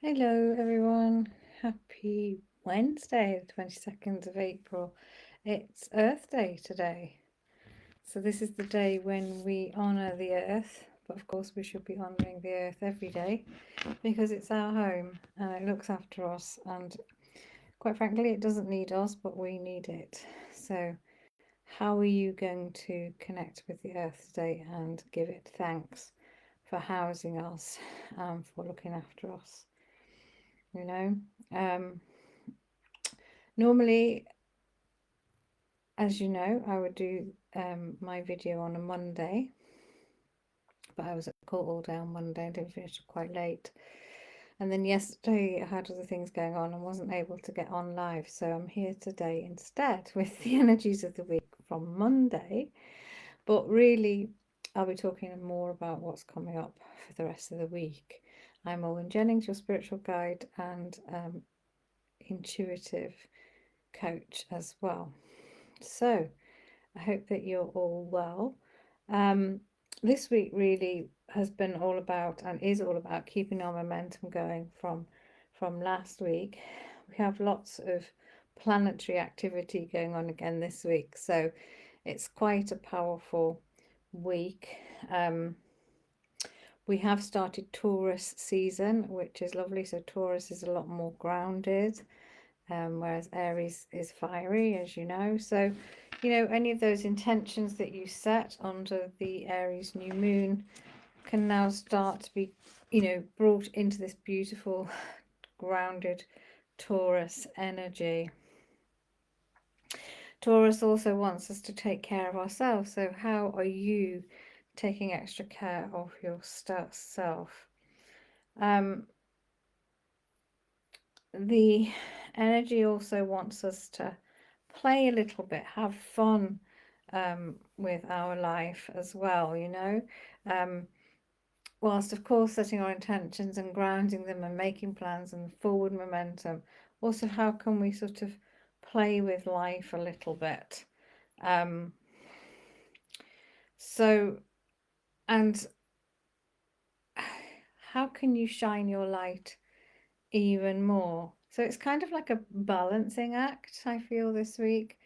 Hello, everyone. Happy Wednesday, the 22nd of April. It's Earth Day today. So, this is the day when we honour the earth, but of course, we should be honouring the earth every day because it's our home and it looks after us. And quite frankly, it doesn't need us, but we need it. So, how are you going to connect with the earth today and give it thanks for housing us and for looking after us? You know, um, normally, as you know, I would do my video on a Monday, but I was at court all day on Monday and didn't finish quite late. And then yesterday I had other things going on and wasn't able to get on live. So I'm here today instead with the energies of the week from Monday. But really, I'll be talking more about what's coming up for the rest of the week. I'm Owen Jennings, your spiritual guide and intuitive coach as well. So, I hope that you're all well. This week really has been all about and is all about keeping our momentum going from last week. We have lots of planetary activity going on again this week, so it's quite a powerful week. We have started Taurus season, which is lovely. So Taurus is a lot more grounded, whereas Aries is fiery, as you know. So, any of those intentions that you set under the Aries new moon can now start to be, brought into this beautiful, grounded Taurus energy. Taurus also wants us to take care of ourselves. So, how are you taking extra care of yourself? The energy also wants us to play a little bit, have fun with our life as well, whilst of course setting our intentions and grounding them and making plans and forward momentum. Also, how can we sort of play with life a little bit? Um, so, and how can you shine your light even more? So it's kind of like a balancing act, I feel, this week.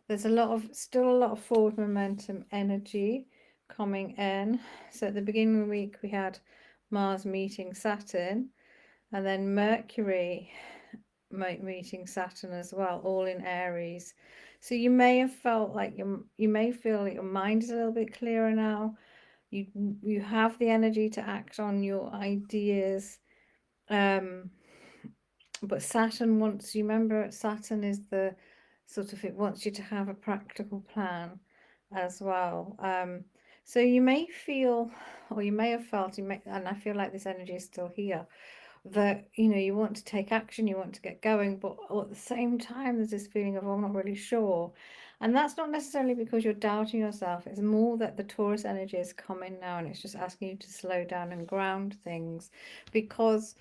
There's still a lot of forward momentum energy coming in. So at the beginning of the week, we had Mars meeting Saturn, and then Mercury meeting Saturn as well, all in Aries. So you may have felt like you may feel like your mind is a little bit clearer now. You have the energy to act on your ideas. But Saturn wants you, remember, Saturn is the sort of, it wants you to have a practical plan as well. So you may feel, or you may have felt, and I feel like this energy is still here, that you want to take action, you want to get going, but at the same time there's this feeling of, oh, I'm not really sure. And that's not necessarily because you're doubting yourself. It's more that the Taurus energy is coming now and it's just asking you to slow down and ground things, because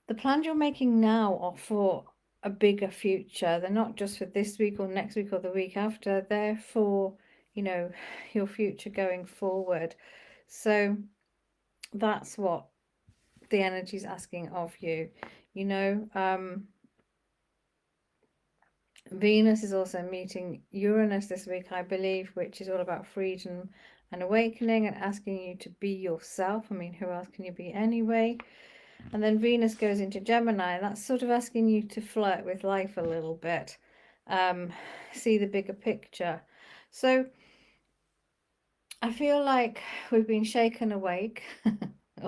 the plans you're making now are for a bigger future. They're not just for this week or next week or the week after. They're for, you know, your future going forward. So that's what the energy is asking of you. You know, Venus is also meeting Uranus this week, I believe, which is all about freedom and awakening and asking you to be yourself. I mean, who else can you be anyway? And then Venus goes into Gemini. That's sort of asking you to flirt with life a little bit, see the bigger picture. So I feel like we've been shaken awake,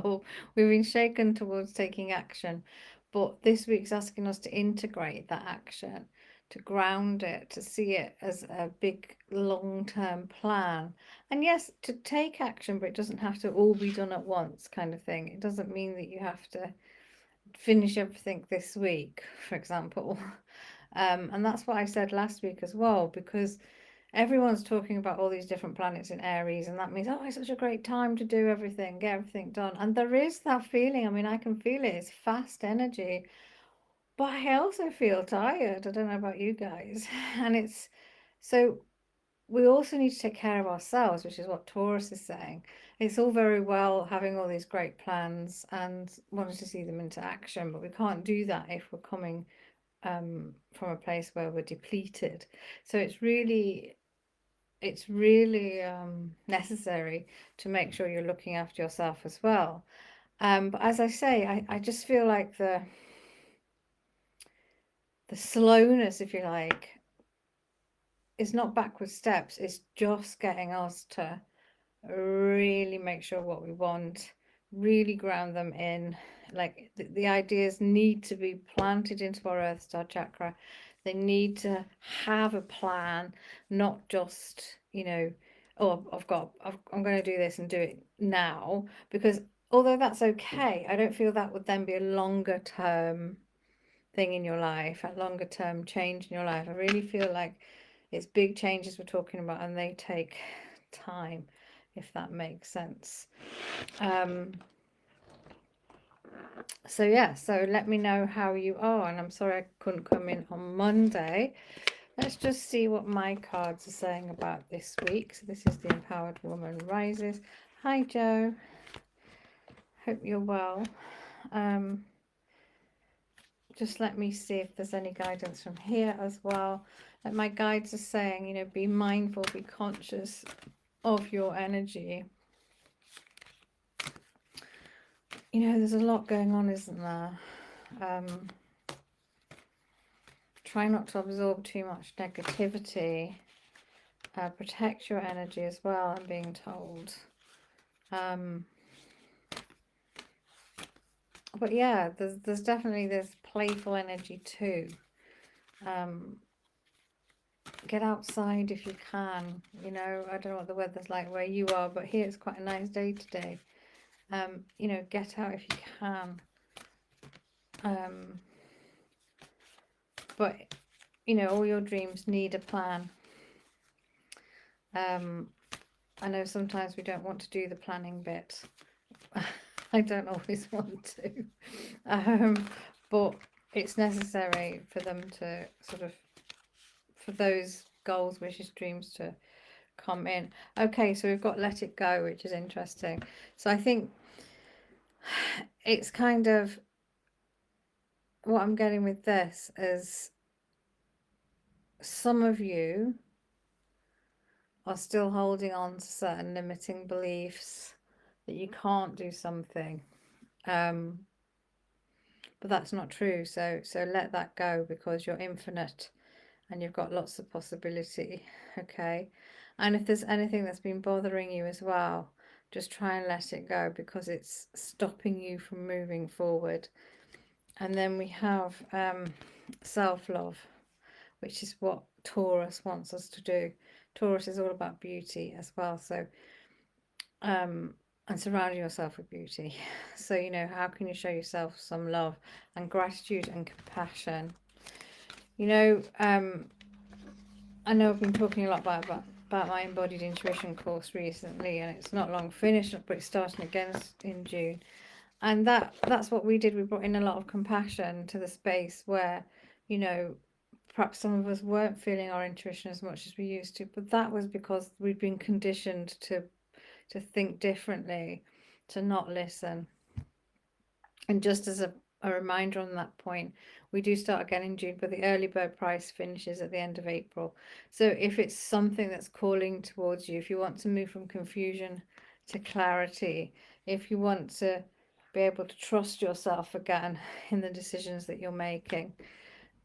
or we've been shaken towards taking action. But this week's asking us to integrate that action, to ground it, to see it as a big long-term plan. And yes, to take action, but it doesn't have to all be done at once, kind of thing. It doesn't mean that you have to finish everything this week, for example. And that's what I said last week as well, because everyone's talking about all these different planets in Aries, and that means, oh, it's such a great time to do everything, get everything done. And there is that feeling. I mean, I can feel it. It's fast energy, but I also feel tired. I don't know about you guys. And it's so we also need to take care of ourselves, which is what Taurus is saying. It's all very well having all these great plans and wanting to see them into action, but we can't do that if we're coming from a place where we're depleted. So it's really necessary to make sure you're looking after yourself as well. But as I say, I just feel like the slowness, if you like, is not backward steps. It's just getting us to really make sure what we want, really ground them in. Like the ideas need to be planted into our Earth Star chakra. They need to have a plan, not just, oh, I'm going to do this and do it now. Because although that's okay, I don't feel that would then be a longer term thing in your life, a longer term change in your life. I really feel like it's big changes we're talking about, and they take time, if that makes sense. So yeah, so let me know how you are, and I'm sorry I couldn't come in on Monday. Let's just see what my cards are saying about this week. So this is the Empowered Woman Rises. Hi Joe, hope you're well. Just let me see if there's any guidance from here as well. Like my guides are saying, be mindful, be conscious of your energy. There's a lot going on, isn't there? Try not to absorb too much negativity. Protect your energy as well, I'm being told. But yeah, there's definitely this playful energy too. Get outside if you can. I don't know what the weather's like where you are, but here it's quite a nice day today. Get out if you can. But all your dreams need a plan. I know sometimes we don't want to do the planning bit. I don't always want to, but it's necessary for them to for those goals, wishes, dreams to come in. Okay, so we've got Let It Go, which is interesting. So I think it's kind of what I'm getting with this is some of you are still holding on to certain limiting beliefs that you can't do something. But that's not true. So let that go, because you're infinite and you've got lots of possibility. Okay. And if there's anything that's been bothering you as well, just try and let it go, because it's stopping you from moving forward. And then we have self-love, which is what Taurus wants us to do. Taurus is all about beauty as well. So and surrounding yourself with beauty. So how can you show yourself some love and gratitude and compassion? I know I've been talking a lot about my embodied intuition course recently, and it's not long finished, but it's starting again in June. And that's what we did. We brought in a lot of compassion to the space where perhaps some of us weren't feeling our intuition as much as we used to, but that was because we'd been conditioned to think differently, to not listen. And just as a reminder on that point, we do start again in June, but the early bird price finishes at the end of April. So if it's something that's calling towards you, if you want to move from confusion to clarity, if you want to be able to trust yourself again in the decisions that you're making,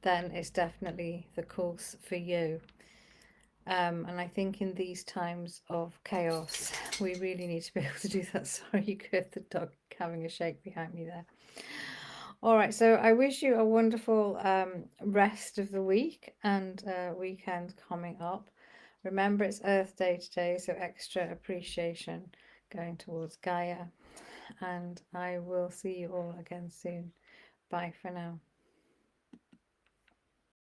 then it's definitely the course for you. And I think in these times of chaos, we really need to be able to do that. Sorry, you could have the dog having a shake behind me there. All right, so I wish you a wonderful rest of the week and weekend coming up. Remember, it's Earth Day today, so extra appreciation going towards Gaia. And I will see you all again soon. Bye for now.